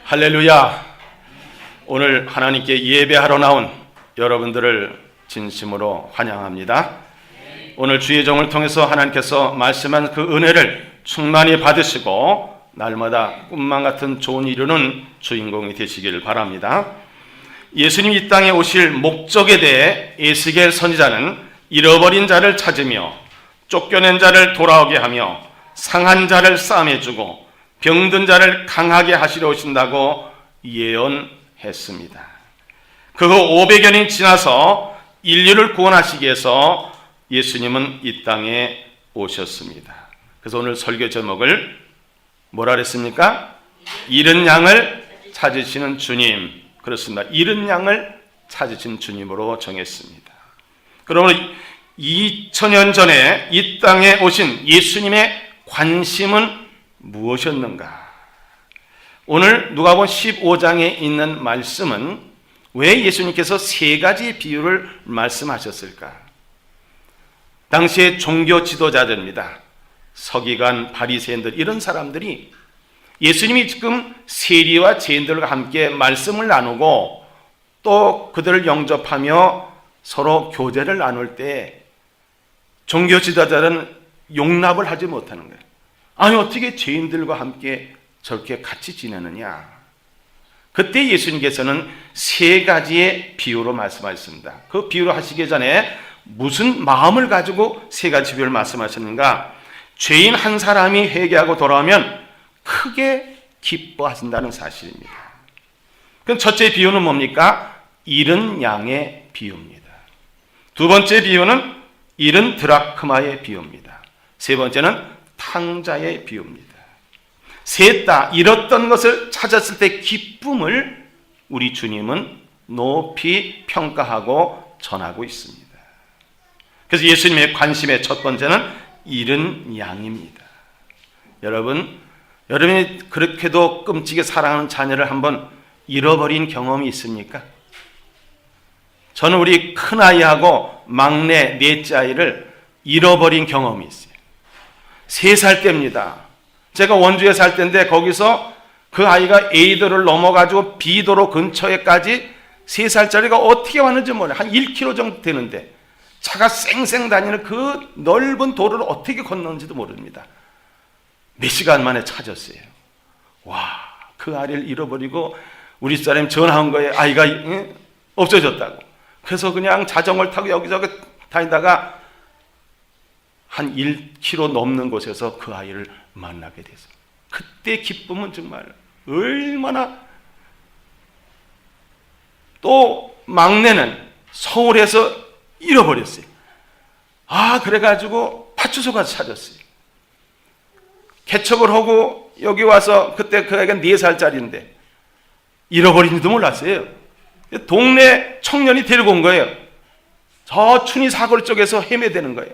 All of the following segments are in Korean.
할렐루야. 오늘 하나님께 예배하러 나온 여러분들을 진심으로 환영합니다. 오늘 주의 종을 통해서 하나님께서 말씀한 그 은혜를 충만히 받으시고 날마다 꿈만 같은 좋은 이루는 주인공이 되시길 바랍니다. 예수님이 이 땅에 오실 목적에 대해 에스겔 선지자는 잃어버린 자를 찾으며 쫓겨낸 자를 돌아오게 하며 상한 자를 싸매주고 병든 자를 강하게 하시려 오신다고 예언했습니다. 그후 500여 년이 지나서 인류를 구원하시기 위해서 예수님은 이 땅에 오셨습니다. 그래서 오늘 설교 제목을 뭐라 그랬습니까? 잃은 양을 찾으시는 주님. 그렇습니다. 잃은 양을 찾으신 주님으로 정했습니다. 그러므로 2000년 전에 이 땅에 오신 예수님의 관심은 무엇이었는가? 오늘 누가복음 15장에 있는 말씀은 왜 예수님께서 세 가지 비유를 말씀하셨을까? 당시의 종교 지도자들입니다. 서기관, 바리새인들 이런 사람들이 예수님이 지금 세리와 죄인들과 함께 말씀을 나누고 또 그들을 영접하며 서로 교제를 나눌 때 종교 지도자들은 용납을 하지 못하는 거예요. 아니 어떻게 죄인들과 함께 저렇게 같이 지내느냐. 그때 예수님께서는 세 가지의 비유로 말씀하셨습니다. 그 비유를 하시기 전에 무슨 마음을 가지고 세 가지 비유를 말씀하셨는가? 죄인 한 사람이 회개하고 돌아오면 크게 기뻐하신다는 사실입니다. 그럼 첫째 비유는 뭡니까? 잃은 양의 비유입니다. 두 번째 비유는 잃은 드라크마의 비유입니다. 세 번째는 탕자의 비유입니다. 셋 다 잃었던 것을 찾았을 때 기쁨을 우리 주님은 높이 평가하고 전하고 있습니다. 그래서 예수님의 관심의 첫 번째는 잃은 양입니다. 여러분이 그렇게도 끔찍이 사랑하는 자녀를 한번 잃어버린 경험이 있습니까? 저는 우리 큰아이하고 막내 넷째 아이를 잃어버린 경험이 있어요. 3살 때입니다. 제가 원주에 살 때인데 거기서 그 아이가 A도를 넘어가지고 B도로 근처에까지 3살짜리가 어떻게 왔는지 몰라요. 한 1km 정도 되는데 차가 쌩쌩 다니는 그 넓은 도로를 어떻게 건너는지도 모릅니다. 몇 시간 만에 찾았어요. 와, 그 아이를 잃어버리고 우리 집사람이 전화 온 거예요. 아이가 없어졌다고. 그래서 그냥 자전거를 타고 여기저기 다니다가 한 1km 넘는 곳에서 그 아이를 만나게 됐어요. 그때 기쁨은 정말 얼마나. 또 막내는 서울에서 잃어버렸어요. 그래가지고 파출소 가서 찾았어요. 개척을 하고 여기 와서 그때 그 아이가 4살짜리인데 잃어버린지도 몰랐어요. 동네 청년이 데리고 온 거예요. 저 춘희 사거리 쪽에서 헤매대는 거예요.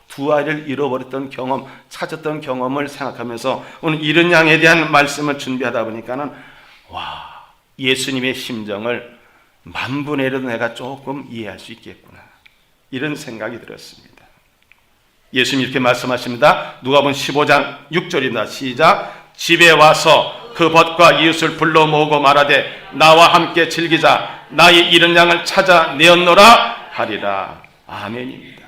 두 아이를 잃어버렸던 경험, 찾았던 경험을 생각하면서 오늘 잃은 양에 대한 말씀을 준비하다 보니까는 예수님의 심정을 만분의 1로 내가 조금 이해할 수 있겠구나, 이런 생각이 들었습니다. 예수님이 이렇게 말씀하십니다. 누가복음 15장 6절입니다. 시작. 집에 와서 그 벗과 이웃을 불러 모으고 말하되 나와 함께 즐기자. 나의 잃은 양을 찾아 내었노라 하리라. 아멘입니다.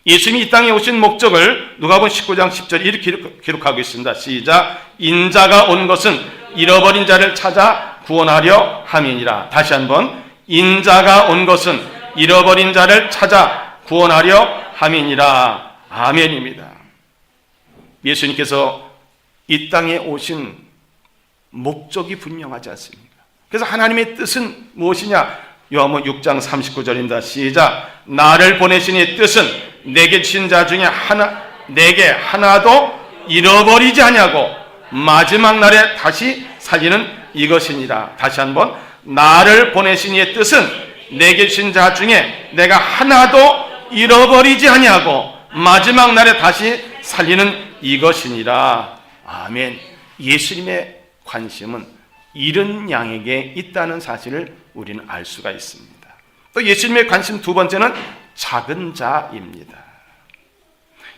예수님이 이 땅에 오신 목적을 누가복음 19장 10절 이렇게 기록하고 있습니다. 시작. 인자가 온 것은 잃어버린 자를 찾아 구원하려 함이니라. 다시 한번. 인자가 온 것은 잃어버린 자를 찾아 구원하려 함이니라. 아멘입니다. 예수님께서 이 땅에 오신 목적이 분명하지 않습니까? 그래서 하나님의 뜻은 무엇이냐? 요한복음 6장 39절입니다. 시작. 나를 보내신 이 뜻은 내게 주신 자 중에 내게 하나도 잃어버리지 아니하고 마지막 날에 다시 살리는 이것이니라. 다시 한번. 나를 보내신 이의 뜻은 내게 주신 자 중에 내가 하나도 잃어버리지 아니하고 마지막 날에 다시 살리는 이것이니라. 아멘. 예수님의 관심은 잃은 양에게 있다는 사실을 우리는 알 수가 있습니다. 또 예수님의 관심 두 번째는 작은 자입니다.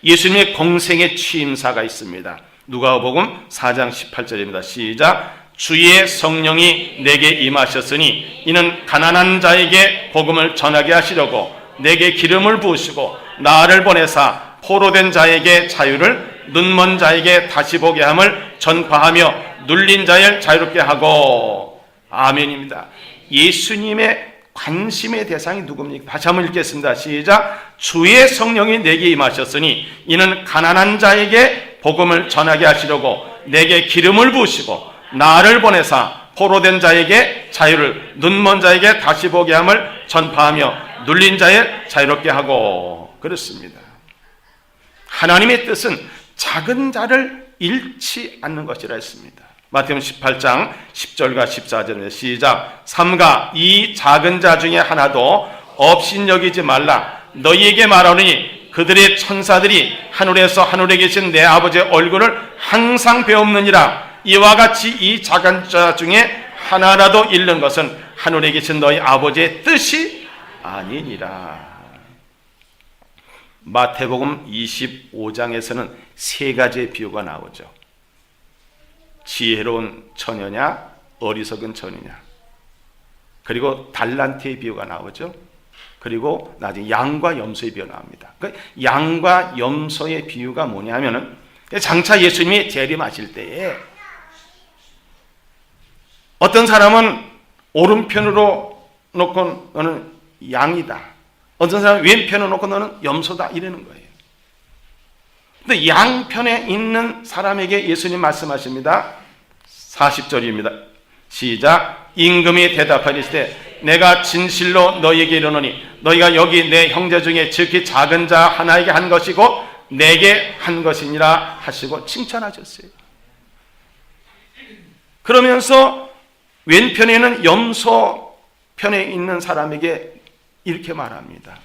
예수님의 공생의 취임사가 있습니다. 누가복음 4장 18절입니다. 시작. 주의 성령이 내게 임하셨으니 이는 가난한 자에게 복음을 전하게 하시려고 내게 기름을 부으시고 나를 보내사 포로된 자에게 자유를, 눈먼 자에게 다시 보게 함을 전파하며 눌린 자를 자유롭게 하고. 아멘입니다. 예수님의 관심의 대상이 누굽니까? 다시 한번 읽겠습니다. 시작. 주의 성령이 내게 임하셨으니 이는 가난한 자에게 복음을 전하게 하시려고 내게 기름을 부으시고 나를 보내사 포로된 자에게 자유를, 눈먼 자에게 다시 보게 함을 전파하며 눌린 자를 자유롭게 하고. 그렇습니다. 하나님의 뜻은 작은 자를 잃지 않는 것이라 했습니다. 마태복음 18장 10절과 14절에 시작. 삼가 이 작은 자 중에 하나도 업신여기지 말라. 너희에게 말하노니 그들의 천사들이 하늘에서 하늘에 계신 내 아버지의 얼굴을 항상 배움느니라. 이와 같이 이 작은 자 중에 하나라도 잃는 것은 하늘에 계신 너희 아버지의 뜻이 아니니라. 마태복음 25장에서는 세 가지의 비유가 나오죠. 지혜로운 처녀냐, 어리석은 처녀냐, 그리고 달란트의 비유가 나오죠. 그리고 나중에 양과 염소의 비유가 나옵니다. 그러니까 양과 염소의 비유가 뭐냐면은 장차 예수님이 재림하실 때에 어떤 사람은 오른편으로 놓고 너는 양이다, 어떤 사람은 왼편으로 놓고 너는 염소다 이러는 거예요. 근데 양편에 있는 사람에게 예수님 말씀하십니다. 40절입니다. 시작. 임금이 대답하시되 내가 진실로 너희에게 이르노니 너희가 여기 내 형제 중에 즉히 작은 자 하나에게 한 것이고 내게 한 것이니라 하시고 칭찬하셨어요. 그러면서 왼편에는 염소 편에 있는 사람에게 이렇게 말합니다.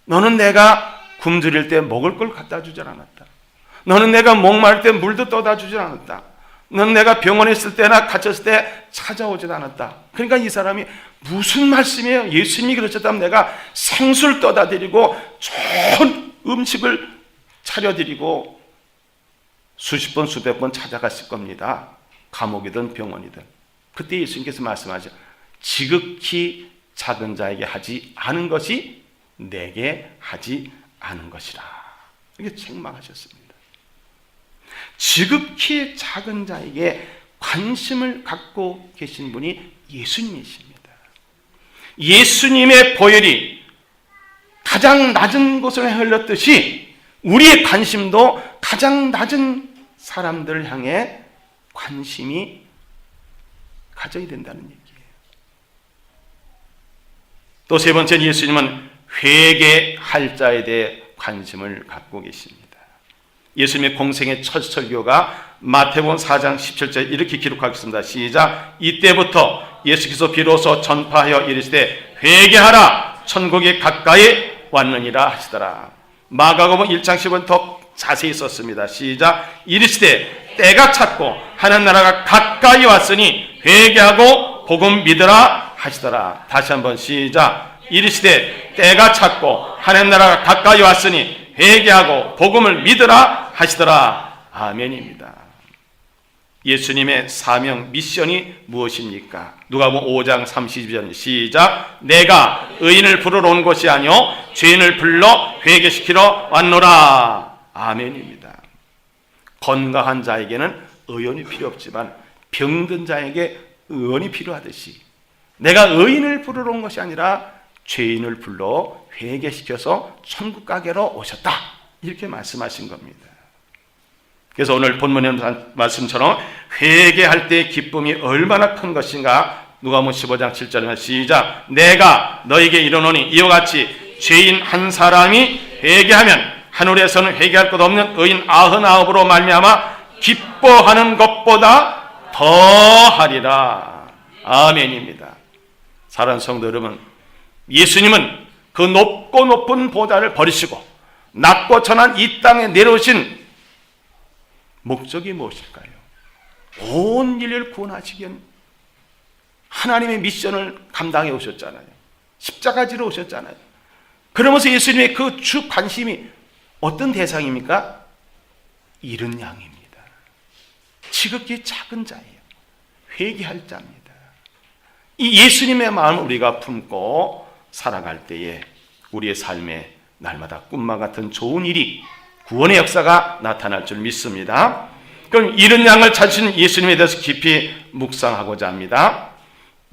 너는 내가 굶주릴 때 먹을 걸 갖다 주질 않았다. 너는 내가 목마를 때 물도 떠다 주질 않았다. 너는 내가 병원에 있을 때나 갇혔을 때 찾아오질 않았다. 그러니까 이 사람이 무슨 말씀이에요? 예수님이 그러셨다면 내가 생수를 떠다 드리고 좋은 음식을 차려드리고 수십 번 수백 번 찾아갔을 겁니다. 감옥이든 병원이든. 그때 예수님께서 말씀하죠. 지극히 작은 자에게 하지 않은 것이 내게 하지 않은 것이라. 이렇게 책망하셨습니다. 지극히 작은 자에게 관심을 갖고 계신 분이 예수님이십니다. 예수님의 보혈이 가장 낮은 곳을 흘렀듯이 우리의 관심도 가장 낮은 사람들을 향해 관심이 가져야 된다는 얘기예요. 또 세 번째, 예수님은 회개할 자에 대해 관심을 갖고 계십니다. 예수님의 공생의 첫 설교가 마태복음 4장 17절 이렇게 기록하겠습니다. 시작. 이때부터 예수께서 비로소 전파하여 이르시되 회개하라 천국이 가까이 왔느니라 하시더라. 마가복음 1장 10은 더 자세히 썼습니다. 시작. 이르시되 때가 찼고 하나님 나라가 가까이 왔으니 회개하고 복음 믿으라 하시더라. 다시 한번 시작. 이르시되 때가 찼고 하나님 나라가 가까이 왔으니 회개하고 복음을 믿으라 하시더라. 아멘입니다. 예수님의 사명 미션이 무엇입니까? 누가복음 5장 32절 시작. 내가 의인을 부르러 온 것이 아니요 죄인을 불러 회개시키러 왔노라. 아멘입니다. 건강한 자에게는 의원이 필요 없지만 병든 자에게 의원이 필요하듯이 내가 의인을 부르러 온 것이 아니라 죄인을 불러 회개시켜서 천국 가게로 오셨다. 이렇게 말씀하신 겁니다. 그래서 오늘 본문의 말씀처럼 회개할 때의 기쁨이 얼마나 큰 것인가. 누가복음 15장 7절에 시작. 내가 너에게 이르노니 이와 같이 죄인 한 사람이 회개하면 하늘에서는 회개할 것 없는 의인 99으로 말미암아 기뻐하는 것보다 더하리라. 아멘입니다. 사랑하는 성도 여러분, 예수님은 그 높고 높은 보좌를 버리시고 낮고 천한 이 땅에 내려오신 목적이 무엇일까요? 온 인류를 구원하시기 위한 하나님의 미션을 감당해 오셨잖아요. 십자가지로 오셨잖아요. 그러면서 예수님의 그 주 관심이 어떤 대상입니까? 잃은 양입니다. 지극히 작은 자예요. 회개할 자입니다. 이 예수님의 마음을 우리가 품고 살아갈 때에 우리의 삶에 날마다 꿈과 같은 좋은 일이, 구원의 역사가 나타날 줄 믿습니다. 그럼 이런 양을 찾으신 예수님에 대해서 깊이 묵상하고자 합니다.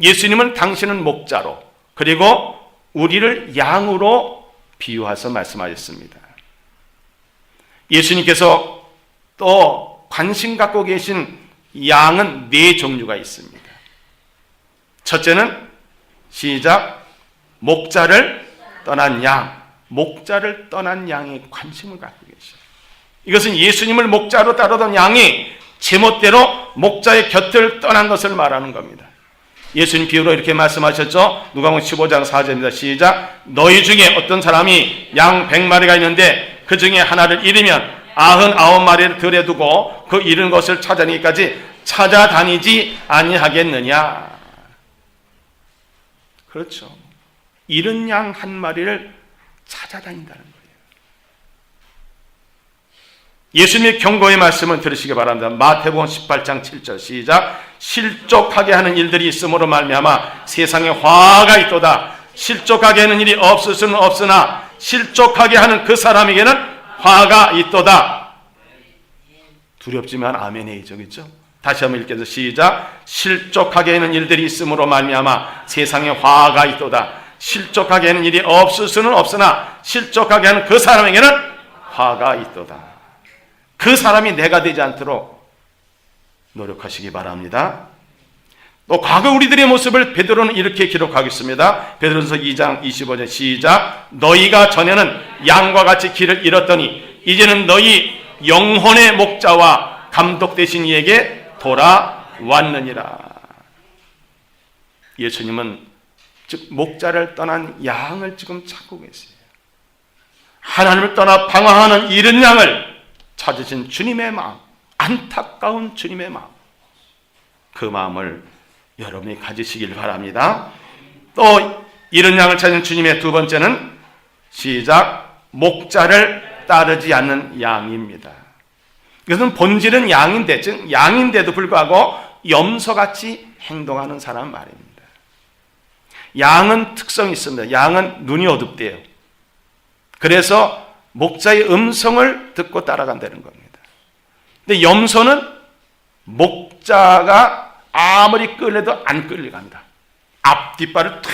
예수님은 당신은 목자로, 그리고 우리를 양으로 비유해서 말씀하셨습니다. 예수님께서 또 관심 갖고 계신 양은 4종류가 있습니다. 첫째는 시작, 목자를 떠난 양. 목자를 떠난 양에 관심을 갖고 계셔요. 이것은 예수님을 목자로 따르던 양이 제멋대로 목자의 곁을 떠난 것을 말하는 겁니다. 예수님 비유로 이렇게 말씀하셨죠. 누가복음 15장 4절입니다. 시작, 너희 중에 어떤 사람이 양 100마리가 있는데 그 중에 하나를 잃으면 99마리를 들여 두고 그 잃은 것을 찾아내기까지 찾아다니지 아니하겠느냐. 그렇죠. 잃은 양 한 마리를 찾아다닌다는 거예요. 예수님의 경고의 말씀을 들으시기 바랍니다. 마태복음 18장 7절 시작, 실족하게 하는 일들이 있음으로 말미암아 세상에 화가 있도다. 실족하게 하는 일이 없을 수는 없으나 실족하게 하는 그 사람에게는 화가 있도다. 두렵지만 아멘이죠, 그렇죠? 다시 한번 읽겠습니다. 시작, 실족하게 하는 일들이 있음으로 말미암아 세상에 화가 있도다. 실족하게 하는 일이 없을 수는 없으나 실족하게 하는 그 사람에게는 화가 있도다. 그 사람이 내가 되지 않도록 노력하시기 바랍니다. 또 과거 우리들의 모습을 베드로는 이렇게 기록하겠습니다. 베드로전서 2장 25절 시작, 너희가 전에는 양과 같이 길을 잃었더니 이제는 너희 영혼의 목자와 감독 되신 이에게 돌아왔느니라. 예수님은 즉 목자를 떠난 양을 지금 찾고 계세요. 하나님을 떠나 방황하는 잃은 양을 찾으신 주님의 마음, 안타까운 주님의 마음, 그 마음을 여러분이 가지시길 바랍니다. 또 잃은 양을 찾은 주님의 두 번째는 시작, 목자를 따르지 않는 양입니다. 이것은 본질은 양인데, 즉 양인데도 불구하고 염소같이 행동하는 사람 말입니다. 양은 특성이 있습니다. 양은 눈이 어둡대요. 그래서 목자의 음성을 듣고 따라간다는 겁니다. 근데 염소는 목자가 아무리 끌려도 안 끌려간다. 앞뒷발을 탁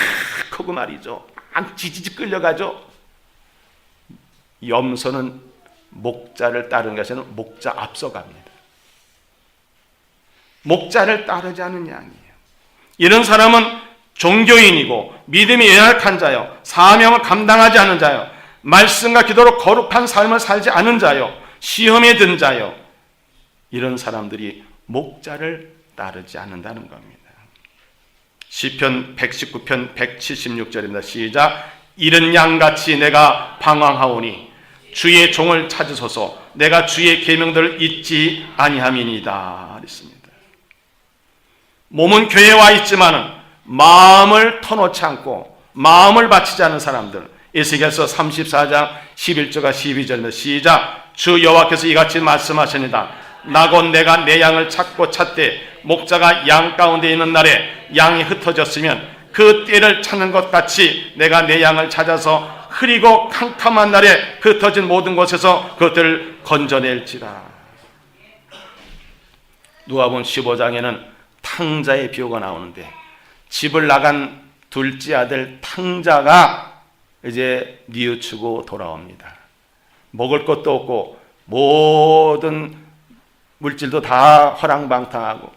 하고 말이죠. 안 지지직 끌려가죠. 염소는 목자를 따르는 것에는 목자 앞서갑니다. 목자를 따르지 않는 양이에요. 이런 사람은 종교인이고 믿음이 연약한 자요, 사명을 감당하지 않는 자요, 말씀과 기도로 거룩한 삶을 살지 않은 자요, 시험에 든 자요, 이런 사람들이 목자를 따르지 않는다는 겁니다. 시편 119편 176절입니다. 시작, 이른 양같이 내가 방황하오니 주의 종을 찾으소서. 내가 주의 계명들을 잊지 아니함이니이다. 그랬습니다. 몸은 교회에 와 있지만은 마음을 터놓지 않고 마음을 바치지 않은 사람들, 에스겔서 34장 11절과 12절입니다. 시작, 주 여호와께서 이같이 말씀하시니다. 나 곧 내가 내 양을 찾고 찾되 목자가 양 가운데 있는 날에 양이 흩어졌으면 그 떼를 찾는 것 같이 내가 내 양을 찾아서 흐리고 캄캄한 날에 흩어진 모든 곳에서 그것들을 건져낼지라. 누가복음 15장에는 탕자의 비유가 나오는데 집을 나간 둘째 아들 탕자가 이제 뉘우치고 돌아옵니다. 먹을 것도 없고 모든 물질도 다 허랑방탕하고,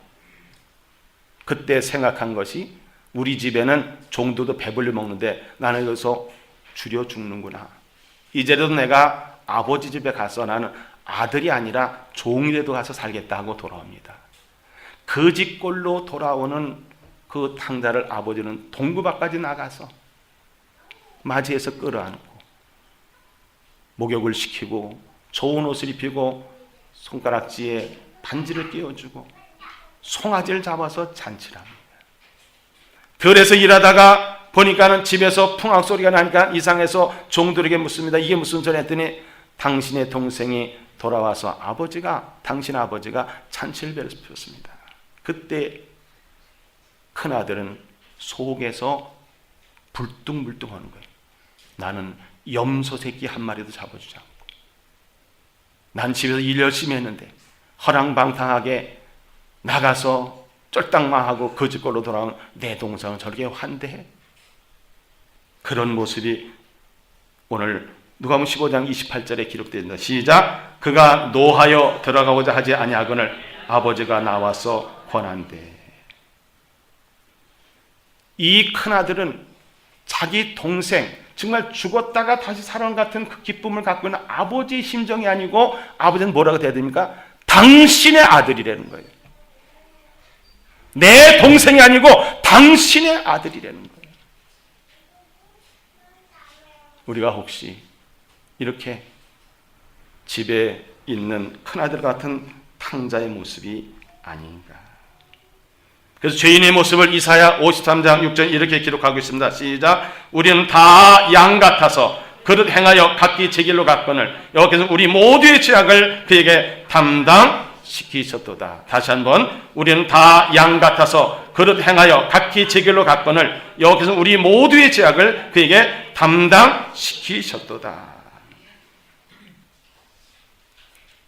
그때 생각한 것이 우리 집에는 종도도 배불리 먹는데 나는 여기서 줄여 죽는구나. 이제라도 내가 아버지 집에 가서 나는 아들이 아니라 종이라도 가서 살겠다 하고 돌아옵니다. 그 집꼴로 돌아오는 그 탕자를 아버지는 동구 밖까지 나가서 맞이해서 끌어안고 목욕을 시키고 좋은 옷을 입히고 손가락지에 반지를 끼워주고 송아지를 잡아서 잔치를 합니다. 들에서 일하다가 보니까는 집에서 풍악 소리가 나니까 이상해서 종들에게 묻습니다. 이게 무슨 소리 했더니 당신의 동생이 돌아와서 당신 아버지가 잔치를 베풀었습니다. 그때 큰아들은 속에서 불뚝불뚝하는 거예요. 나는 염소 새끼 한 마리도 잡아주지 않고, 난 집에서 일 열심히 했는데 허랑방탕하게 나가서 쫄딱망하고 거짓골로 돌아온 내 동생은 저렇게 환대해? 그런 모습이 오늘 누가복음 15장 28절에 기록되어 있습니다. 시작. 그가 노하여 들어가고자 하지 아니하거늘 아버지가 나와서 권한대. 이 큰아들은 자기 동생, 정말 죽었다가 다시 살아난 같은 그 기쁨을 갖고 있는 아버지의 심정이 아니고, 아버지는 뭐라고 돼야 됩니까? 당신의 아들이라는 거예요. 내 동생이 아니고 당신의 아들이라는 거예요. 우리가 혹시 이렇게 집에 있는 큰아들 같은 탕자의 모습이 아닌가? 그래서 죄인의 모습을 이사야 53장 6절 이렇게 기록하고 있습니다. 시작. 우리는 다 양 같아서 그릇 행하여 각기 제 길로 갔거늘 여호와께서 우리 모두의 죄악을 그에게 담당시키셨도다. 다시 한번, 우리는 다 양 같아서 그릇 행하여 각기 제 길로 갔거늘 여호와께서 우리 모두의 죄악을 그에게 담당시키셨도다.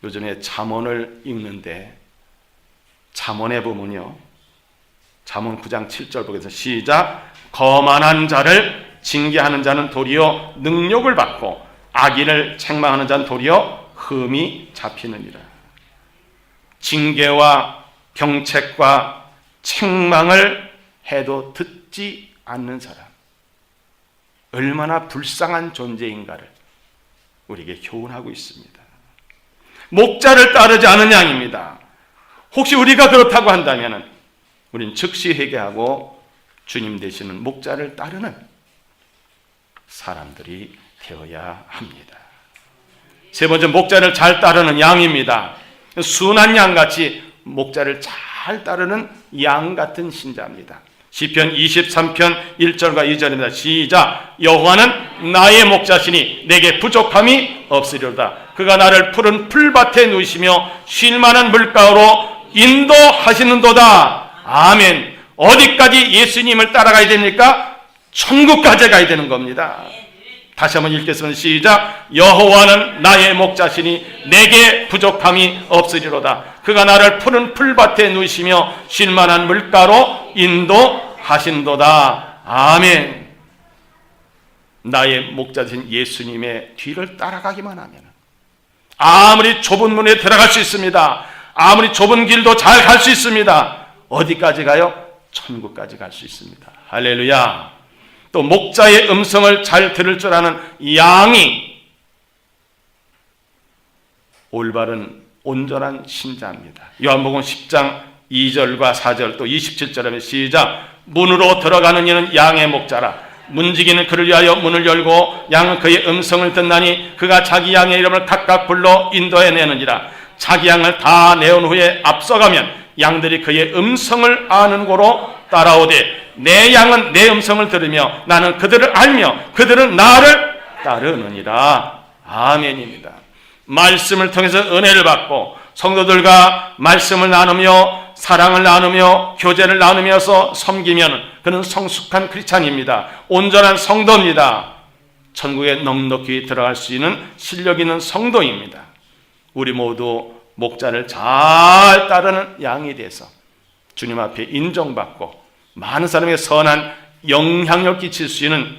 요즘에 잠언을 읽는데 잠언에 보면요, 잠언 9장 7절 보겠습니다. 시작. 거만한 자를 징계하는 자는 도리어 능욕을 받고 악인을 책망하는 자는 도리어 흠이 잡히느니라. 징계와 경책과 책망을 해도 듣지 않는 사람, 얼마나 불쌍한 존재인가를 우리에게 교훈하고 있습니다. 목자를 따르지 않은 양입니다. 혹시 우리가 그렇다고 한다면 우리는 즉시 회개하고 주님 되시는 목자를 따르는 사람들이 되어야 합니다. 세 번째, 목자를 잘 따르는 양입니다. 순한 양같이 목자를 잘 따르는 양 같은 신자입니다. 시편 23편 1절과 2절입니다. 시작. 여호와는 나의 목자시니 내게 부족함이 없으리로다. 그가 나를 푸른 풀밭에 누이시며 쉴 만한 물가로 인도하시는도다. 아멘. 어디까지 예수님을 따라가야 됩니까? 천국까지 가야 되는 겁니다. 다시 한번 읽겠습니다. 시작. 여호와는 나의 목자시니 내게 부족함이 없으리로다. 그가 나를 푸른 풀밭에 누이시며 쉴 만한 물가로 인도하신도다. 아멘. 나의 목자신 예수님의 뒤를 따라가기만 하면 아무리 좁은 문에 들어갈 수 있습니다. 아무리 좁은 길도 잘 갈 수 있습니다. 어디까지 가요? 천국까지 갈 수 있습니다. 할렐루야. 또 목자의 음성을 잘 들을 줄 아는 양이 올바른 온전한 신자입니다. 요한복음 10장 2절과 4절 또 27절에 시작. 문으로 들어가는 이는 양의 목자라. 문지기는 그를 위하여 문을 열고 양은 그의 음성을 듣나니 그가 자기 양의 이름을 각각 불러 인도해내느니라. 자기 양을 다 내온 후에 앞서가면 양들이 그의 음성을 아는 고로 따라오되 내 양은 내 음성을 들으며 나는 그들을 알며 그들은 나를 따르느니라. 아멘입니다. 말씀을 통해서 은혜를 받고 성도들과 말씀을 나누며 사랑을 나누며 교제를 나누면서 섬기면 그는 성숙한 크리스찬입니다. 온전한 성도입니다. 천국에 넉넉히 들어갈 수 있는 실력 있는 성도입니다. 우리 모두 목자를 잘 따르는 양이 돼서 주님 앞에 인정받고 많은 사람에게 선한 영향력 끼칠 수 있는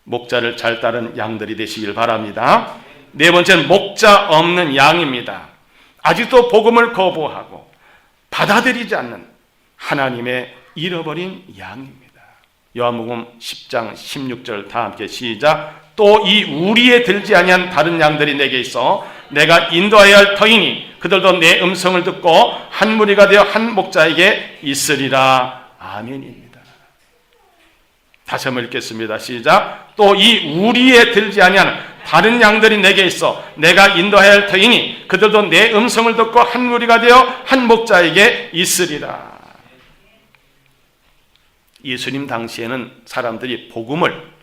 목자를 잘 따르는 양들이 되시길 바랍니다. 네 번째는 목자 없는 양입니다. 아직도 복음을 거부하고 받아들이지 않는 하나님의 잃어버린 양입니다. 요한복음 10장 16절 다 함께 시작. 또 이 우리에 들지 아니한 다른 양들이 내게 있어 내가 인도하여야 할 터이니 그들도 내 음성을 듣고 한 무리가 되어 한 목자에게 있으리라. 아멘입니다. 다시 한번 읽겠습니다. 시작. 또 이 우리에 들지 아니한 다른 양들이 내게 있어 내가 인도해야 할 터이니 그들도 내 음성을 듣고 한 무리가 되어 한 목자에게 있으리라. 예수님 당시에는 사람들이 복음을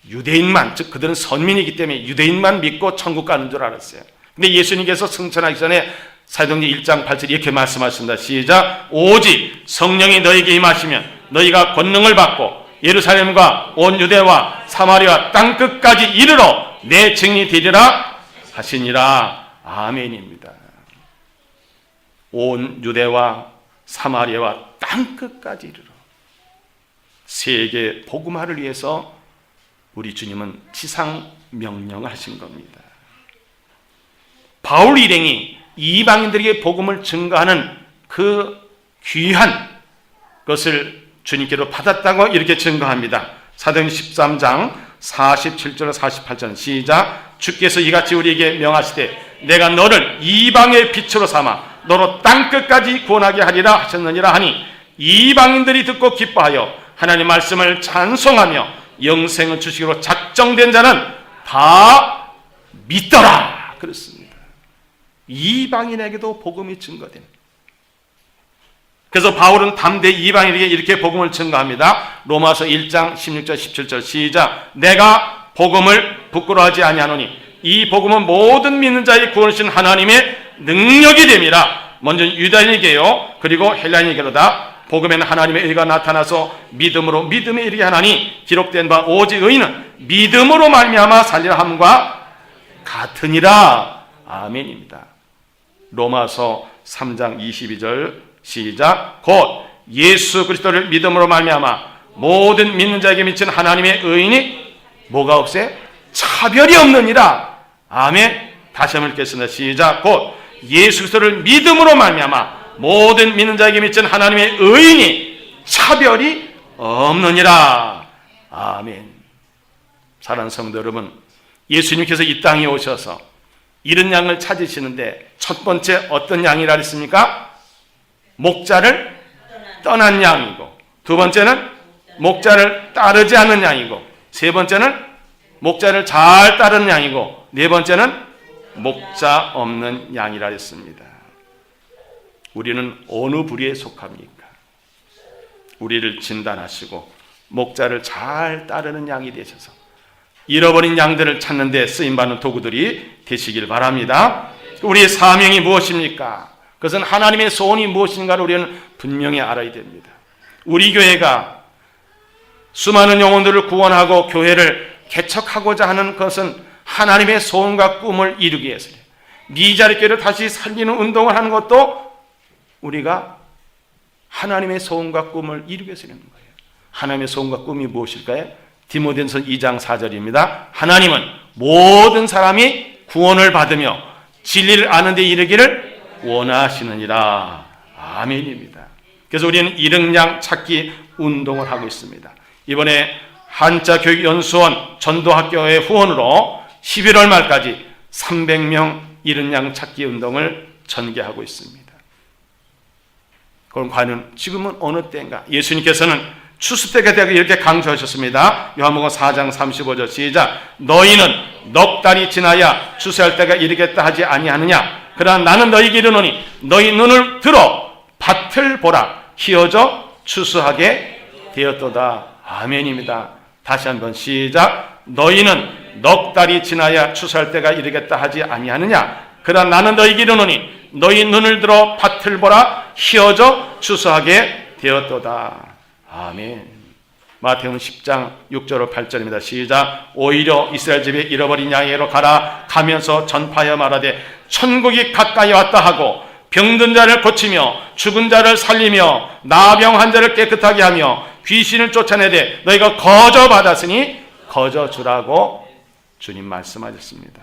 유대인만, 즉 그들은 선민이기 때문에 유대인만 믿고 천국 가는 줄 알았어요. 근데 예수님께서 승천하기 전에 사도행전 1장 8절 이렇게 말씀하십니다. 시작. 오직 성령이 너에게 임하시면 너희가 권능을 받고 예루살렘과 온 유대와 사마리아 땅끝까지 이르러 내 증인이 되리라 하시니라. 아멘입니다. 온 유대와 사마리아와 땅끝까지 이르러 세계 복음화를 위해서 우리 주님은 지상 명령을 하신 겁니다. 바울 일행이 이방인들에게 복음을 증거하는 그 귀한 것을 주님께로 받았다고 이렇게 증거합니다. 사도행전 13장 47절 48절 시작. 주께서 이같이 우리에게 명하시되 내가 너를 이방의 빛으로 삼아 너로 땅끝까지 구원하게 하리라 하셨느니라 하니 이방인들이 듣고 기뻐하여 하나님 말씀을 찬송하며 영생을 주시기로 작정된 자는 다 믿더라. 그렇습니다. 이방인에게도 복음이 증거된. 그래서 바울은 담대히 이방인에게 이렇게 복음을 증거합니다. 로마서 1장 16절 17절 시작. 내가 복음을 부끄러워하지 아니하노니 이 복음은 모든 믿는 자의 구원이신 하나님의 능력이 됨이라. 먼저 유다인에게요 그리고 헬라인에게로다. 복음에는 하나님의 의가 나타나서 믿음으로 믿음에 이르게 하나니 기록된 바 오직 의인은 믿음으로 말미암아 살리라 함과 같으니라. 아멘입니다. 로마서 3장 22절 시작. 곧 예수 그리스도를 믿음으로 말미암아 모든 믿는 자에게 미친 하나님의 의인이 뭐가 없애? 차별이 없느니라. 아멘. 다시 한번 읽겠습니다. 시작. 곧 예수 그리스도를 믿음으로 말미암아 모든 믿는 자에게 미친 하나님의 의인이 차별이 없느니라. 아멘. 사랑하는 성도 여러분, 예수님께서 이 땅에 오셔서 잃은 양을 찾으시는데 첫 번째 어떤 양이라 했습니까? 목자를 떠난 양이고, 두 번째는 목자를 따르지 않는 양이고, 세 번째는 목자를 잘 따르는 양이고, 네 번째는 목자 없는 양이라 했습니다. 우리는 어느 부류에 속합니까? 우리를 진단하시고 목자를 잘 따르는 양이 되셔서 잃어버린 양들을 찾는 데 쓰임받는 도구들이 되시길 바랍니다. 우리의 사명이 무엇입니까? 그것은 하나님의 소원이 무엇인가를 우리는 분명히 알아야 됩니다. 우리 교회가 수많은 영혼들을 구원하고 교회를 개척하고자 하는 것은 하나님의 소원과 꿈을 이루기 위해서요. 미자립교회를 다시 살리는 운동을 하는 것도 우리가 하나님의 소원과 꿈을 이루기 위해서 하는 거예요. 하나님의 소원과 꿈이 무엇일까요? 디모데전서 2장 4절입니다. 하나님은 모든 사람이 구원을 받으며 진리를 아는 데 이르기를 원하시느니라. 아멘입니다. 그래서 우리는 잃은 양 찾기 운동을 하고 있습니다. 이번에 한자교육연수원 전도학교의 후원으로 11월 말까지 300명 잃은 양 찾기 운동을 전개하고 있습니다. 그럼 과연 지금은 어느 때인가? 예수님께서는 추수 때가 되고 이렇게 강조하셨습니다. 요한복음 4장 35절 시작. 너희는 넉 달이 지나야 추수할 때가 이르겠다 하지 아니하느냐? 그러나 나는 너희에게 이르노니 너희 눈을 들어 밭을 보라. 희어져 추수하게 되었도다. 아멘입니다. 다시 한번 시작. 너희는 넉 달이 지나야 추수할 때가 이르겠다 하지 아니하느냐? 그러나 나는 너희에게 이르노니 너희 눈을 들어 밭을 보라. 희어져 추수하게 되었도다. 아멘. 마태복음 10장 6절로 8절입니다. 시작. 오히려 이스라엘 집에 잃어버린 양에게로 가라. 가면서 전파하여 말하되 천국이 가까이 왔다 하고 병든 자를 고치며 죽은 자를 살리며 나병한 자를 깨끗하게 하며 귀신을 쫓아내되 너희가 거저 받았으니 거저 주라고 주님 말씀하셨습니다.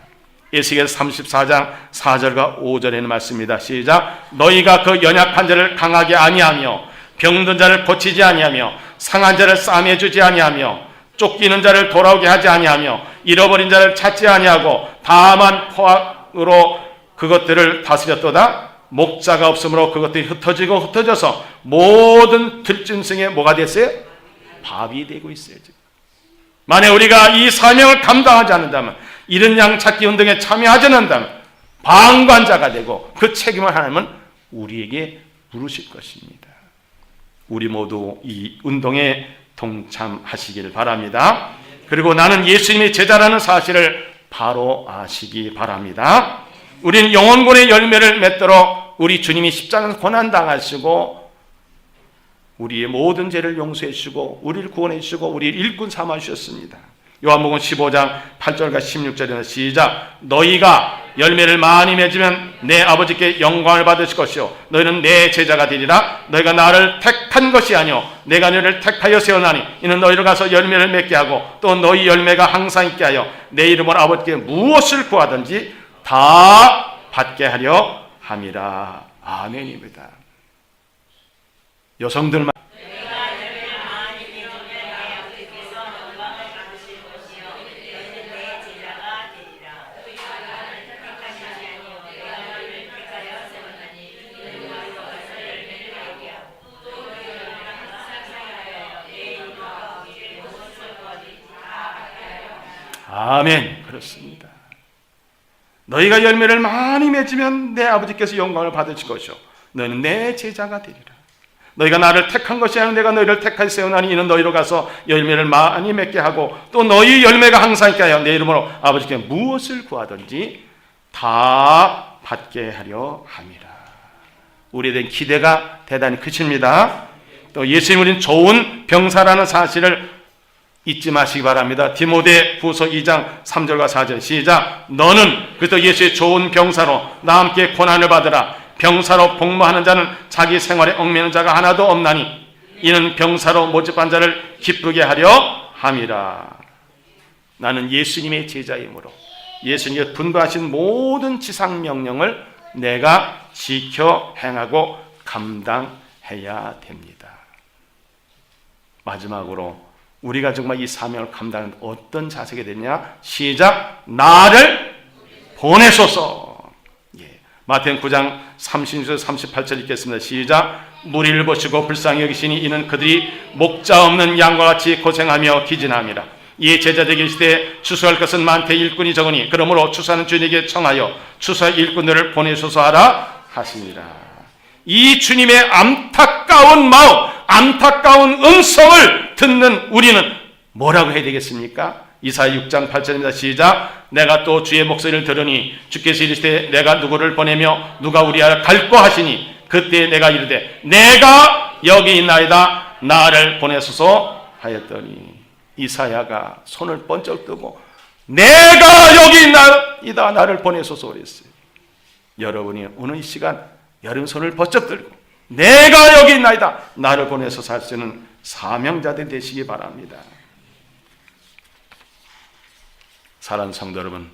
에스겔 34장 4절과 5절에는 말씀입니다. 시작. 너희가 그 연약한 자를 강하게 아니하며 병든 자를 고치지 아니하며 상한 자를 싸매주지 아니하며 쫓기는 자를 돌아오게 하지 아니하며 잃어버린 자를 찾지 아니하고 다만 포악으로 그것들을 다스렸도다. 목자가 없으므로 그것들이 흩어져서 모든 들짐승에 뭐가 됐어요? 밥이 되고 있어요. 지금. 만약 우리가 이 사명을 감당하지 않는다면, 잃은 양 찾기 운동에 참여하지 않는다면 방관자가 되고 그 책임을 하나님은 우리에게 물으실 것입니다. 우리 모두 이 운동에 동참하시길 바랍니다. 그리고 나는 예수님의 제자라는 사실을 바로 아시기 바랍니다. 우리는 영혼권의 열매를 맺도록 우리 주님이 십자가에서 고난당하시고 우리의 모든 죄를 용서해 주시고 우리를 구원해 주시고 우리를 일꾼 삼아 주셨습니다. 요한복음 15장 8절과 16절에는 시작. 너희가 열매를 많이 맺으면 내 아버지께 영광을 받으실 것이요 너희는 내 제자가 되리라. 너희가 나를 택한 것이 아니요 내가 너희를 택하여 세워나니 이는 너희를 가서 열매를 맺게 하고 또 너희 열매가 항상 있게 하여 내 이름으로 아버지께 무엇을 구하든지 다 받게 하려 함이라. 아멘입니다. 여성들만 아멘. 그렇습니다. 너희가 열매를 많이 맺으면 내 아버지께서 영광을 받으실 것이요 너희는 내 제자가 되리라. 너희가 나를 택한 것이 아니라 내가 너희를 택하여 세우나니 이는 너희로 가서 열매를 많이 맺게 하고 또 너희 열매가 항상 있게 하여 내 이름으로 아버지께 무엇을 구하든지 다 받게 하려 함이라. 우리에 대한 기대가 대단히 크십니다. 또 예수님 우리는 좋은 병사라는 사실을 잊지 마시기 바랍니다. 디모데후서 2장 3절과 4절 시작. 너는 그리스도 예수의 좋은 병사로 나와 함께 고난을 받으라. 병사로 복무하는 자는 자기 생활에 얽매이는 자가 하나도 없나니 이는 병사로 모집한 자를 기쁘게 하려 함이라. 나는 예수님의 제자이므로 예수님께서 분부하신 모든 지상 명령을 내가 지켜 행하고 감당해야 됩니다. 마지막으로 우리가 정말 이 사명을 감당하는 어떤 자세가 되냐? 시작. 나를 보내소서. 마태복음 9장 36절 38절 읽겠습니다. 시작. 무리를 보시고 불쌍히 여기시니 이는 그들이 목자 없는 양과 같이 고생하며 기진함이라. 이에 제자들에게 이르시되 추수할 것은 많되 일꾼이 적으니 그러므로 추수하는 주님에게 청하여 추수할 일꾼들을 보내소서 하라 하시니라. 이 주님의 안타까운 마음, 안타까운 음성을 듣는 우리는 뭐라고 해야 되겠습니까? 이사야 6장 8절입니다. 시작. 내가 또 주의 목소리를 들으니 주께서 이르시되 내가 누구를 보내며 누가 우리를 갈고 하시니 그때 내가 이르되 내가 여기 있나이다 나를 보내소서 하였더니 이사야가 손을 번쩍 뜨고 내가 여기 있나이다 나를 보내소서 그랬어요. 여러분이 오늘 이 시간 여러분 손을 번쩍 들고 내가 여기 있나이다 나를 보내소서 할 수 있는 사명자들 되시기 바랍니다. 사랑하는 성도 여러분,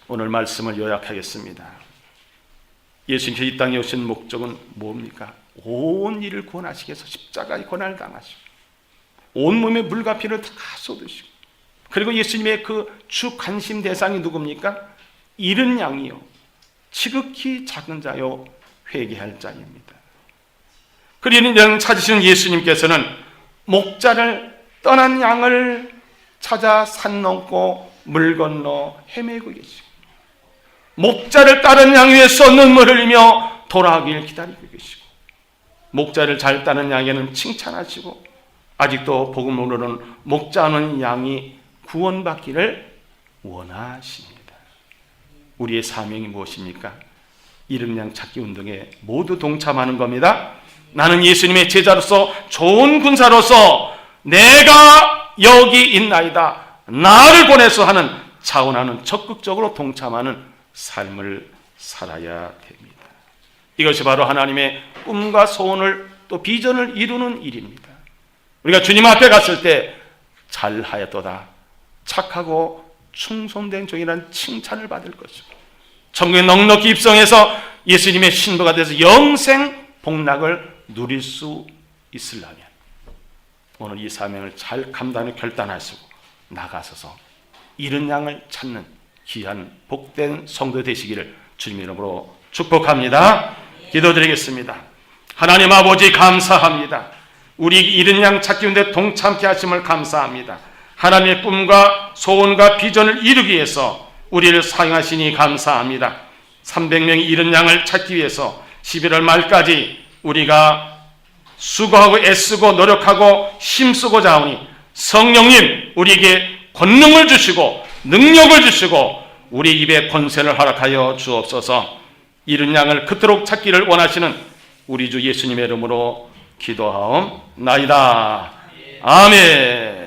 오늘 말씀을 요약하겠습니다. 예수님께서 이 땅에 오신 목적은 뭡니까? 온 일을 구원하시기 위해서 십자가의 고난을 당하시고 온 몸에 물과 피를 다 쏟으시고 그리고 예수님의 그 주 관심 대상이 누굽니까? 잃은 양이요 지극히 작은 자요 회개할 자입니다. 그리고 이런 양 찾으시는 예수님께서는 목자를 떠난 양을 찾아 산 넘고 물 건너 헤매고 계시고 목자를 따른 양 위에서 눈물을 흘리며 돌아오길 기다리고 계시고 목자를 잘 따른 양에는 칭찬하시고 아직도 복음을 모르는 목자 없는 양이 구원받기를 원하십니다. 우리의 사명이 무엇입니까? 잃은 양 찾기 운동에 모두 동참하는 겁니다. 나는 예수님의 제자로서 좋은 군사로서 내가 여기 있나이다 나를 보내서 하는 자원하는 적극적으로 동참하는 삶을 살아야 됩니다. 이것이 바로 하나님의 꿈과 소원을 또 비전을 이루는 일입니다. 우리가 주님 앞에 갔을 때 잘하였도다 착하고 충성된 종이라는 칭찬을 받을 것이고 천국에 넉넉히 입성해서 예수님의 신부가 돼서 영생 복락을 누릴 수 있으려면 오늘 이 사명을 잘 감당하는 결단하시고 나가서서 잃은 양을 찾는 귀한 복된 성도 되시기를 주님 이름으로 축복합니다. 기도드리겠습니다. 하나님 아버지 감사합니다. 우리 잃은 양 찾기 위해 동참케 하심을 감사합니다. 하나님의 꿈과 소원과 비전을 이루기 위해서 우리를 사용하시니 감사합니다. 300명의 잃은 양을 찾기 위해서 11월 말까지 우리가 수고하고 애쓰고 노력하고 힘쓰고자 하오니 성령님 우리에게 권능을 주시고 능력을 주시고 우리 입에 권세를 허락하여 주옵소서. 잃은 양을 그토록 찾기를 원하시는 우리 주 예수님의 이름으로 기도하옵나이다. 아멘.